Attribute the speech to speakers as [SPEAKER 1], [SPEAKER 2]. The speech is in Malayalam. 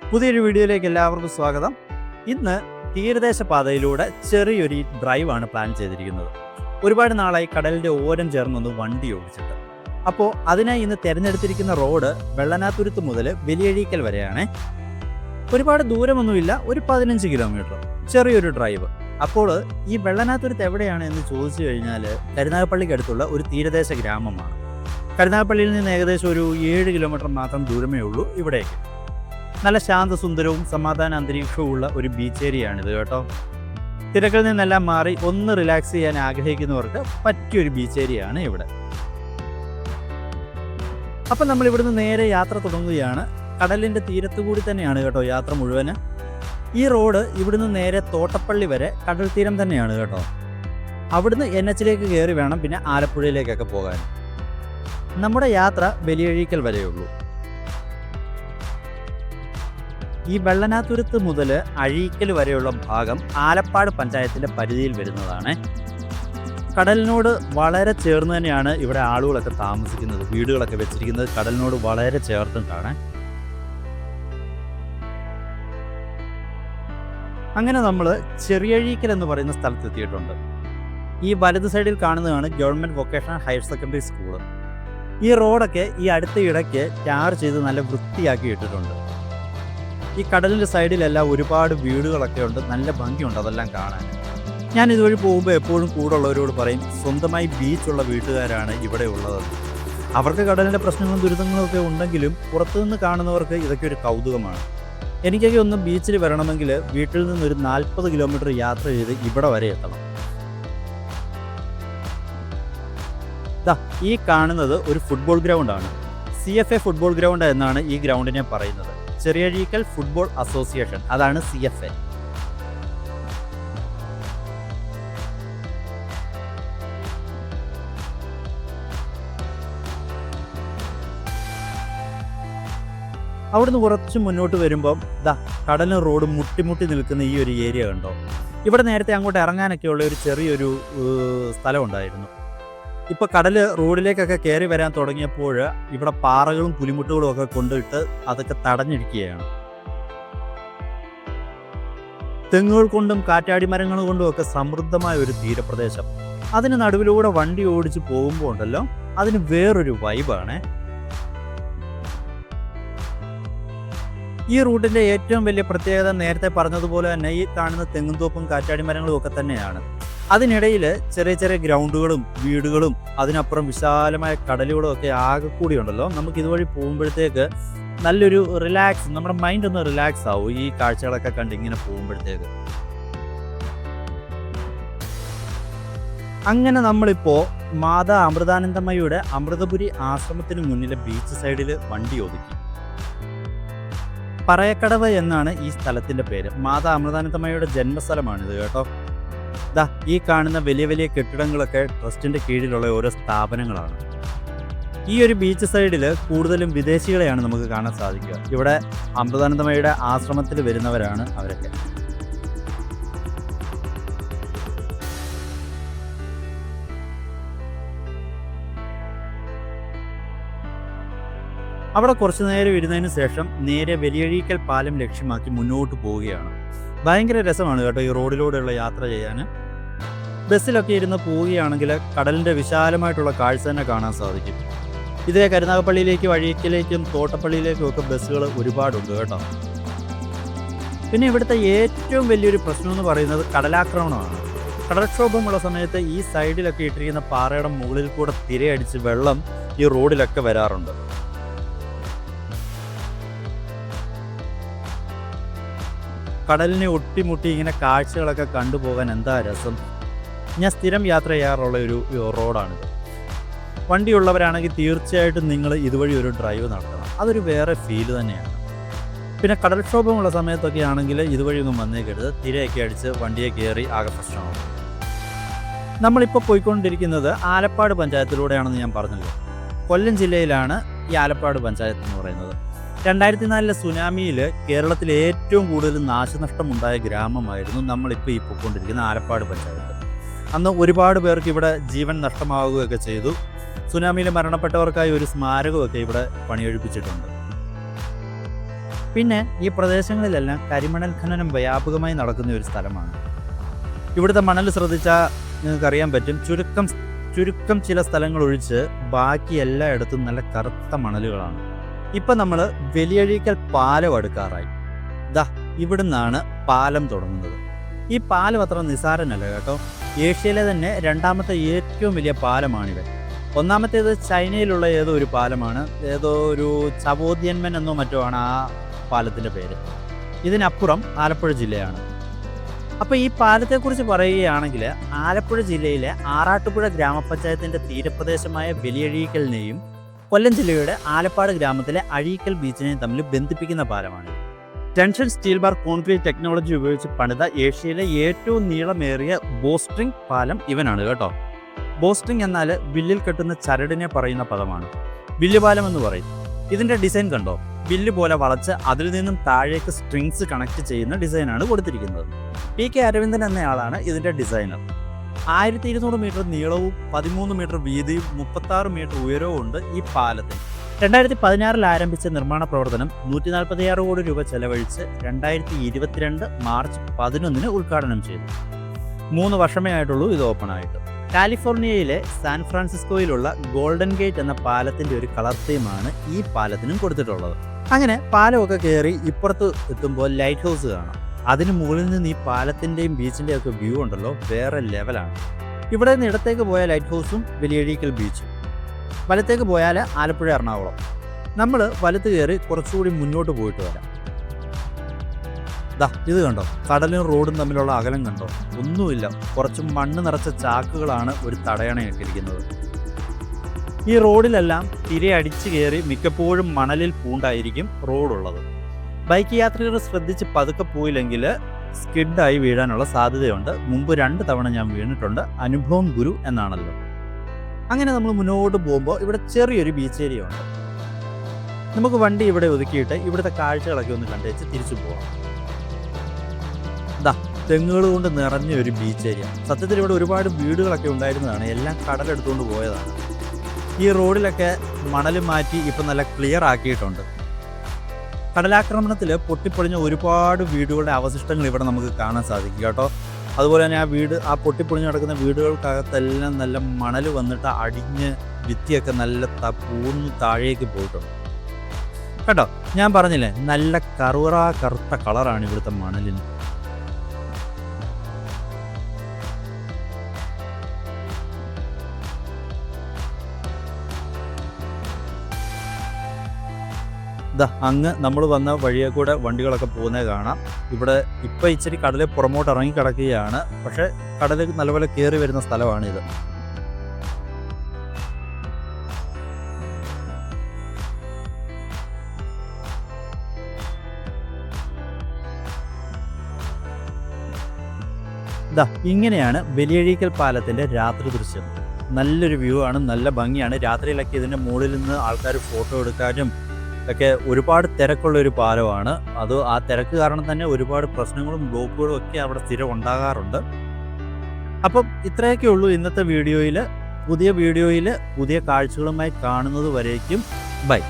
[SPEAKER 1] പുതിയൊരു വീഡിയോയിലേക്ക് എല്ലാവർക്കും സ്വാഗതം. ഇന്ന് തീരദേശ പാതയിലൂടെ ചെറിയൊരു ഡ്രൈവാണ് പ്ലാൻ ചെയ്തിരിക്കുന്നത്. ഒരുപാട് നാളായി കടലിൻ്റെ ഓരം ചേർന്നൊന്ന് വണ്ടി ഓടിച്ചിട്ട്. അപ്പോൾ അതിനായി ഇന്ന് തിരഞ്ഞെടുത്തിരിക്കുന്ന റോഡ് വെള്ളനാത്തുരുത്ത് മുതൽ വലിയഴീക്കൽ വരെയാണ്. ഒരുപാട് ദൂരമൊന്നുമില്ല, ഒരു 15 കിലോമീറ്റർ ചെറിയൊരു ഡ്രൈവ്. അപ്പോൾ ഈ വെള്ളനാത്തുരുത്ത് എവിടെയാണ് എന്ന് ചോദിച്ചു കഴിഞ്ഞാൽ കരുനാഗപ്പള്ളിക്ക് അടുത്തുള്ള ഒരു തീരദേശ ഗ്രാമമാണ്. കരുനാഗപ്പള്ളിയിൽ നിന്ന് ഏകദേശം ഒരു 7 കിലോമീറ്റർ മാത്രം ദൂരമേ ഉള്ളൂ ഇവിടേക്ക്. നല്ല ശാന്തസുന്ദരവും സമാധാന അന്തരീക്ഷവും ഉള്ള ഒരു ബീച്ച് ഏരിയയാണിത് കേട്ടോ. തിരക്കിൽ നിന്നെല്ലാം മാറി ഒന്ന് റിലാക്സ് ചെയ്യാൻ ആഗ്രഹിക്കുന്നവർക്ക് പറ്റിയൊരു ബീച്ച് ഏരിയയാണ് ഇവിടെ. അപ്പം നമ്മൾ ഇവിടുന്ന് നേരെ യാത്ര തുടങ്ങുകയാണ്. കടലിൻ്റെ തീരത്തു കൂടി തന്നെയാണ് കേട്ടോ യാത്ര മുഴുവന്. ഈ റോഡ് ഇവിടുന്ന് നേരെ തോട്ടപ്പള്ളി വരെ കടൽ തീരം തന്നെയാണ് കേട്ടോ. അവിടുന്ന് NH-ലേക്ക് കയറി വേണം പിന്നെ ആലപ്പുഴയിലേക്കൊക്കെ പോകാൻ. നമ്മുടെ യാത്ര വലിയഴീക്കൽ വരെയുള്ളൂ. ഈ വെള്ളനാത്തുരുത്ത് മുതൽ അഴീക്കൽ വരെയുള്ള ഭാഗം ആലപ്പാട് പഞ്ചായത്തിൻ്റെ പരിധിയിൽ വരുന്നതാണ്. കടലിനോട് വളരെ ചേർന്ന് തന്നെയാണ് ഇവിടെ ആളുകളൊക്കെ താമസിക്കുന്നത്, വീടുകളൊക്കെ വെച്ചിരിക്കുന്നത് കടലിനോട് വളരെ ചേർത്തിട്ടാണ്. അങ്ങനെ നമ്മൾ ചെറിയഴീക്കൽ എന്ന് പറയുന്ന സ്ഥലത്തെത്തിയിട്ടുണ്ട്. ഈ വലത് സൈഡിൽ കാണുന്നതാണ് government vocational higher secondary school. ഈ റോഡൊക്കെ ഈ അടുത്ത ഇടയ്ക്ക് ടാർ ചെയ്ത് നല്ല വൃത്തിയാക്കി ഇട്ടിട്ടുണ്ട്. ഈ കടലിൻ്റെ സൈഡിലെല്ലാം ഒരുപാട് വീടുകളൊക്കെ ഉണ്ട്, നല്ല ഭംഗിയുണ്ട് അതെല്ലാം കാണാൻ. ഞാൻ ഇതുവഴി പോകുമ്പോൾ എപ്പോഴും കൂടുള്ളവരോട് പറയും, സ്വന്തമായി ബീച്ചുള്ള വീട്ടുകാരാണ് ഇവിടെ ഉള്ളത്. അവർക്ക് കടലിൻ്റെ പ്രശ്നങ്ങളും ദുരിതങ്ങളും ഒക്കെ ഉണ്ടെങ്കിലും പുറത്തുനിന്ന് കാണുന്നവർക്ക് ഇതൊക്കെ ഒരു കൗതുകമാണ്. എനിക്കൊക്കെ ഒന്ന് ബീച്ചിൽ വരണമെങ്കിൽ വീട്ടിൽ നിന്നൊരു 40 കിലോമീറ്റർ യാത്ര ചെയ്ത് ഇവിടെ വരെ എത്തണം. ഈ കാണുന്നത് ഒരു ഫുട്ബോൾ ഗ്രൗണ്ടാണ്. CFA ഫുട്ബോൾ ഗ്രൗണ്ട് എന്നാണ് ഈ ഗ്രൗണ്ടിനെ പറയുന്നത്. ചെറിയഴീക്കൽ ഫുട്ബോൾ അസോസിയേഷൻ, അതാണ് CFA. അവിടുന്ന് കുറച്ച് മുന്നോട്ട് വരുമ്പം കടലും റോഡും മുട്ടിമുട്ടി നിൽക്കുന്ന ഈ ഒരു ഏരിയ കണ്ടോ. ഇവിടെ നേരത്തെ അങ്ങോട്ട് ഇറങ്ങാനൊക്കെയുള്ള ഒരു ചെറിയൊരു സ്ഥലം ഉണ്ടായിരുന്നു. ഇപ്പോൾ കടൽ റോഡിലേക്കൊക്കെ കയറി വരാൻ തുടങ്ങിയപ്പോൾ ഇവിടെ പാറകളും പുലിമുട്ടുകളും ഒക്കെ കൊണ്ടിട്ട് അതൊക്കെ തടഞ്ഞിരിക്കുകയാണ്. തെങ്ങുകൾ കൊണ്ടും കാറ്റാടി മരങ്ങൾ കൊണ്ടും ഒക്കെ സമൃദ്ധമായ ഒരു തീരപ്രദേശം. അതിന് നടുവിലൂടെ വണ്ടി ഓടിച്ച് പോകുമ്പോൾ ഉണ്ടല്ലോ, അതിന് വേറൊരു വൈബാണ്. ഈ റൂട്ടിൻ്റെ ഏറ്റവും വലിയ പ്രത്യേകത നേരത്തെ പറഞ്ഞതുപോലെ തന്നെ ഈ കാണുന്ന തെങ്ങുംതോപ്പും കാറ്റാടി മരങ്ങളും ഒക്കെ തന്നെയാണ്. അതിനിടയിൽ ചെറിയ ചെറിയ ഗ്രൗണ്ടുകളും വീടുകളും അതിനപ്പുറം വിശാലമായ കടലുകളും ഒക്കെ ആകെ കൂടി ഉണ്ടല്ലോ. നമുക്ക് ഇതുവഴി പോകുമ്പോഴത്തേക്ക് നല്ലൊരു റിലാക്സ്, നമ്മുടെ മൈൻഡ് ഒന്ന് റിലാക്സ് ആവും ഈ കാഴ്ചകളൊക്കെ കണ്ട് ഇങ്ങനെ പോകുമ്പോഴത്തേക്ക്. അങ്ങനെ നമ്മളിപ്പോൾ മാതാ അമൃതാനന്ദമയുടെ അമൃതപുരി ആശ്രമത്തിന് മുന്നിലെ ബീച്ച് സൈഡിൽ വണ്ടി ഒതുക്കി. പറയക്കടവ് എന്നാണ് ഈ സ്ഥലത്തിൻ്റെ പേര്. മാതാ അമൃതാനന്ദമയുടെ ജന്മസ്ഥലമാണിത് കേട്ടോ. ഈ കാണുന്ന വലിയ വലിയ കെട്ടിടങ്ങളൊക്കെ ട്രസ്റ്റിൻ്റെ കീഴിലുള്ള ഓരോ സ്ഥാപനങ്ങളാണ്. ഈ ഒരു ബീച്ച് സൈഡിൽ കൂടുതലും വിദേശികളെയാണ് നമുക്ക് കാണാൻ സാധിക്കുക. ഇവിടെ അമൃതാനന്ദമയുടെ ആശ്രമത്തിൽ വരുന്നവരാണ് അവരൊക്കെ. അവിടെ കുറച്ചു നേരം ഇരുന്നതിന് ശേഷം നേരെ വലിയഴീക്കൽ പാലം ലക്ഷ്യമാക്കി മുന്നോട്ട് പോവുകയാണ്. ഭയങ്കര രസമാണ് കേട്ടോ ഈ റോഡിലൂടെയുള്ള യാത്ര ചെയ്യാൻ. ബസ്സിലൊക്കെ ഇരുന്ന് പോവുകയാണെങ്കിൽ കടലിൻ്റെ വിശാലമായിട്ടുള്ള കാഴ്ച തന്നെ കാണാൻ സാധിക്കും. ഇതേ കരുനാഗപ്പള്ളിയിലേക്കും അഴീക്കലേക്കും തോട്ടപ്പള്ളിയിലേക്കും ഒക്കെ ബസ്സുകൾ ഒരുപാടുണ്ട് കേട്ടോ. പിന്നെ ഇവിടുത്തെ ഏറ്റവും വലിയൊരു പ്രശ്നം എന്ന് പറയുന്നത് കടലാക്രമണമാണ്. കടൽക്ഷോഭമുള്ള സമയത്ത് ഈ സൈഡിലൊക്കെ ഇട്ടിരിക്കുന്ന പാറയുടെ മുകളിൽ കൂടെ തിരയടിച്ച് വെള്ളം ഈ റോഡിലൊക്കെ വരാറുണ്ട്. കടലിനെ ഒട്ടിമുട്ടി ഇങ്ങനെ കാഴ്ചകളൊക്കെ കണ്ടുപോകാൻ എന്താ രസം. ഞാൻ സ്ഥിരം യാത്ര ചെയ്യാറുള്ള ഒരു റോഡാണിത്. വണ്ടിയുള്ളവരാണെങ്കിൽ തീർച്ചയായിട്ടും നിങ്ങൾ ഇതുവഴി ഒരു ഡ്രൈവ് നടത്തണം. അതൊരു വേറെ ഫീല് തന്നെയാണ്. പിന്നെ കടൽക്ഷോഭമുള്ള സമയത്തൊക്കെ ആണെങ്കിൽ ഇതുവഴി ഒന്നും വന്നേക്കരുത്. തിരയൊക്കെ അടിച്ച് വണ്ടിയെ കയറി ആകെ പ്രശ്നമാണ്. നമ്മളിപ്പോൾ പോയിക്കൊണ്ടിരിക്കുന്നത് ആലപ്പാട് പഞ്ചായത്തിലൂടെയാണെന്ന് ഞാൻ പറഞ്ഞല്ലോ. കൊല്ലം ജില്ലയിലാണ് ഈ ആലപ്പാട് പഞ്ചായത്ത് എന്ന് പറയുന്നത്. 2004 സുനാമിയിൽ കേരളത്തിൽ ഏറ്റവും കൂടുതൽ നാശനഷ്ടമുണ്ടായ ഗ്രാമമായിരുന്നു നമ്മളിപ്പോൾ ഈ പോയിക്കൊണ്ടിരിക്കുന്ന ആലപ്പാട് പഞ്ചായത്ത്. അന്ന് ഒരുപാട് പേർക്ക് ഇവിടെ ജീവൻ നഷ്ടമാവുകയൊക്കെ ചെയ്തു. സുനാമിയിൽ മരണപ്പെട്ടവർക്കായി ഒരു സ്മാരകമൊക്കെ ഇവിടെ പണിയെഴുപ്പിച്ചിട്ടുണ്ട്. പിന്നെ ഈ പ്രദേശങ്ങളിലെല്ലാം കരിമണൽ ഖനനം വ്യാപകമായി നടക്കുന്ന ഒരു സ്ഥലമാണ്. ഇവിടുത്തെ മണൽ ശ്രദ്ധിച്ചാൽ നിങ്ങൾക്കറിയാൻ പറ്റും, ചുരുക്കം ചില സ്ഥലങ്ങൾ ഒഴിച്ച് ബാക്കി എല്ലായിടത്തും നല്ല കറുത്ത മണലുകളാണ്. ഇപ്പം നമ്മൾ വലിയഴീക്കൽ പാലം അടുക്കാറായി. ഇവിടുന്നാണ് പാലം തുടങ്ങുന്നത്. ഈ പാലം അത്ര നിസാരനല്ല കേട്ടോ. ഏഷ്യയിലെ തന്നെ രണ്ടാമത്തെ ഏറ്റവും വലിയ പാലമാണിത്. ഒന്നാമത്തേത് ചൈനയിലുള്ള ഏതോ ഒരു പാലമാണ്, ഏതോ ഒരു ചവോദ്യന്മൻ എന്നോ മറ്റോ ആണ് ആ പാലത്തിൻ്റെ പേര്. ഇതിനപ്പുറം ആലപ്പുഴ ജില്ലയാണ്. അപ്പോൾ ഈ പാലത്തെക്കുറിച്ച് പറയുകയാണെങ്കിൽ ആലപ്പുഴ ജില്ലയിലെ ആറാട്ടുപുഴ ഗ്രാമപഞ്ചായത്തിൻ്റെ തീരപ്രദേശമായ വലിയഴീക്കലിനെയും കൊല്ലം ജില്ലയുടെ ആലപ്പാട് ഗ്രാമത്തിലെ അഴീക്കൽ ബീച്ചിനെയും തമ്മിൽ ബന്ധിപ്പിക്കുന്ന പാലമാണ്. Tension steel bar concrete technology ഉപയോഗിച്ച് പണിത ഏഷ്യയിലെ ഏറ്റവും നീളമേറിയ ബോസ്ട്രിംഗ് പാലം ഇവനാണ് കേട്ടോ. ബോസ്ട്രിംഗ് എന്നാൽ വില്ലിൽ കെട്ടുന്ന ചരടിനെ പറയുന്ന പദമാണ്. വില്ലുപാലം എന്ന് പറയും. ഇതിൻ്റെ ഡിസൈൻ കണ്ടോ? വില്ല് പോലെ വളച്ച് അതിൽ നിന്നും താഴേക്ക് സ്ട്രിങ്സ് കണക്ട് ചെയ്യുന്ന ഡിസൈനാണ് കൊടുത്തിരിക്കുന്നത്. PK അരവിന്ദൻ എന്നയാളാണ് ഇതിൻ്റെ ഡിസൈനർ. 1200 മീറ്റർ നീളവും 13 മീറ്റർ വീതിയും 36 മീറ്റർ ഉയരവും ഉണ്ട് ഈ പാലത്തിന്. 2016 ആരംഭിച്ച നിർമ്മാണ പ്രവർത്തനം 146 കോടി രൂപ ചെലവഴിച്ച് 2022 മാർച്ച് 11 ഉദ്ഘാടനം ചെയ്തു. 3 വർഷമേ ആയിട്ടുള്ളൂ ഇത് ഓപ്പൺ ആയിട്ട്. കാലിഫോർണിയയിലെ സാൻ ഫ്രാൻസിസ്കോയിലുള്ള ഗോൾഡൻ ഗേറ്റ് എന്ന പാലത്തിൻ്റെ ഒരു കളർ തീമാണ് ഈ പാലത്തിനും കൊടുത്തിട്ടുള്ളത്. അങ്ങനെ പാലമൊക്കെ കയറി ഇപ്പുറത്ത് എത്തുമ്പോൾ ലൈറ്റ് ഹൗസ് കാണാം. അതിന് മുകളിൽ നിന്ന് ഈ പാലത്തിൻ്റെയും ബീച്ചിൻ്റെയും ഒക്കെ വ്യൂ ഉണ്ടല്ലോ, വേറെ ലെവലാണ്. ഇവിടെ നിന്ന് ഇടത്തേക്ക് പോയ ലൈറ്റ് ഹൗസും വലിയഴീക്കൽ ബീച്ചും, വലത്തേക്ക് പോയാൽ ആലപ്പുഴ എറണാകുളം. നമ്മൾ വലത്ത് കയറി കുറച്ചുകൂടി മുന്നോട്ട് പോയിട്ട് വരാം. ഇത് കണ്ടോ, കടലും റോഡും തമ്മിലുള്ള അകലം കണ്ടോ? ഒന്നുമില്ല, കുറച്ച് മണ്ണ് നിറച്ച ചാക്കുകളാണ് ഒരു തടയണയിട്ടിരിക്കുന്നത്. ഈ റോഡിലെല്ലാം തിരയടിച്ച് കയറി മിക്കപ്പോഴും മണലിൽ പൂണ്ടായിരിക്കും റോഡുള്ളത്. ബൈക്ക് യാത്രികർ ശ്രദ്ധിച്ച് പതുക്കെ പോയില്ലെങ്കിൽ സ്കിഡായി വീഴാനുള്ള സാധ്യതയുണ്ട്. മുമ്പ് 2 തവണ ഞാൻ വീണിട്ടുണ്ട്. അനുഭവം ഗുരു എന്നാണല്ലോ. അങ്ങനെ നമ്മൾ മുന്നോട്ട് പോകുമ്പോൾ ഇവിടെ ചെറിയൊരു ബീച്ച് ഏരിയ ഉണ്ട്. നമുക്ക് വണ്ടി ഇവിടെ ഒതുക്കിയിട്ട് ഇവിടുത്തെ കാഴ്ചകളൊക്കെ ഒന്ന് കണ്ടുവച്ച് തിരിച്ചു പോകാം. തെങ്ങുകൾ കൊണ്ട് നിറഞ്ഞ ഒരു ബീച്ച് ഏരിയ. സത്യത്തിൽ ഇവിടെ ഒരുപാട് വീടുകളൊക്കെ ഉണ്ടായിരുന്നതാണ്, എല്ലാം കടലെടുത്തുകൊണ്ട് പോയതാണ്. ഈ റോഡിലൊക്കെ മണൽ മാറ്റി ഇപ്പം നല്ല ക്ലിയർ ആക്കിയിട്ടുണ്ട്. കടലാക്രമണത്തിൽ പൊട്ടിപ്പൊളിഞ്ഞ ഒരുപാട് വീടുകളുടെ അവശിഷ്ടങ്ങൾ ഇവിടെ നമുക്ക് കാണാൻ സാധിക്കും കേട്ടോ. അതുപോലെ തന്നെ ആ പൊട്ടിപ്പൊളിഞ്ഞ് കിടക്കുന്ന വീടുകൾക്കകത്തെല്ലാം നല്ല മണൽ വന്നിട്ട് അടിഞ്ഞ് ഭിത്തിയൊക്കെ നല്ല പൂർണ്ണ താഴേക്ക് പോയിട്ടുണ്ട് കേട്ടോ. ഞാൻ പറഞ്ഞില്ലേ, നല്ല കറുത്ത കളറാണ് ഇവിടുത്തെ മണലിന്. അങ്ങ് നമ്മൾ വന്ന വഴിയെ കൂടെ വണ്ടികളൊക്കെ പോകുന്നത് കാണാം. ഇവിടെ ഇപ്പം ഇച്ചിരി കടലിൽ പുറമോട്ട് ഇറങ്ങി കിടക്കുകയാണ്, പക്ഷേ കടലിൽ നല്ലപോലെ കയറി വരുന്ന സ്ഥലമാണിത്. ഇങ്ങനെയാണ് വലിയഴീക്കൽ പാലത്തിൻ്റെ രാത്രി ദൃശ്യം. നല്ലൊരു വ്യൂ ആണ്, നല്ല ഭംഗിയാണ്. രാത്രിയിലൊക്കെ ഇതിൻ്റെ മുകളിൽ നിന്ന് ആൾക്കാർ ഫോട്ടോ എടുക്കാനും ഒക്കെ ഒരുപാട് തിരക്കുള്ള ഒരു പാലമാണ്. ആ തിരക്ക് കാരണം തന്നെ ഒരുപാട് പ്രശ്നങ്ങളും ബ്ലോക്കുകളും ഒക്കെ അവിടെ സ്ഥിരം ഉണ്ടാകാറുണ്ട്. അപ്പം ഇത്രയൊക്കെ ഉള്ളൂ ഇന്നത്തെ വീഡിയോയിൽ. പുതിയ കാഴ്ചകളുമായി കാണുന്നത് വരേക്കും ബൈ.